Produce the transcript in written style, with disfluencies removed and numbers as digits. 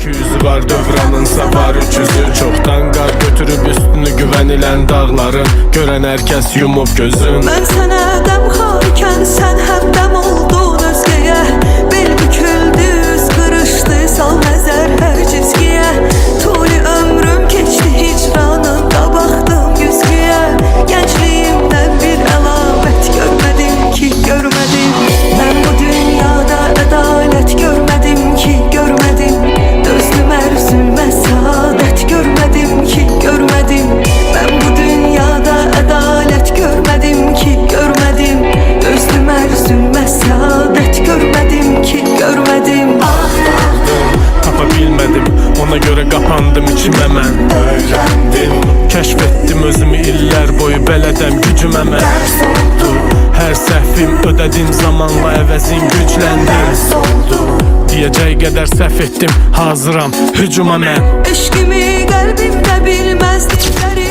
İki yüzü var dövranınsa var üç yüzü. Çoktan qar götürüb üstünü güvənilən dağların. Görən hər kəs yumub gözün. Mən sənə dəm xarkən sən həmdəm oldun özgəyə. Bel büküldü, üz qırışdı, sal nəzər hər cizgiyə. Tuli ömrüm keçdi hicranında, baxdım güzgüyə. Gəncliyimdən bir əlamət görmədim ki, görmədim. Mən bu dünyada ədalət görmədim ki, görmədim. Dözdüm ərzümə saadət görmədim ki, görmədim. Mən bu dünyada ədalət görmədim ki, görmədim. Dözdüm ərzümə saadət görmədim ki, görmədim. Tapa bilmədim, ona görə qapandım içimə mən. Öyrəndim, kəşf etdim özümü illər boyu, bələdəm gücümə mən. Dərs oldu, hər səhvim ödədim zamanla, əvəzin gücləndim. Deyəcək qədər səhv etdim, hazıram hücuma mən. Eşqimi qəlbimdə bilməzlikləri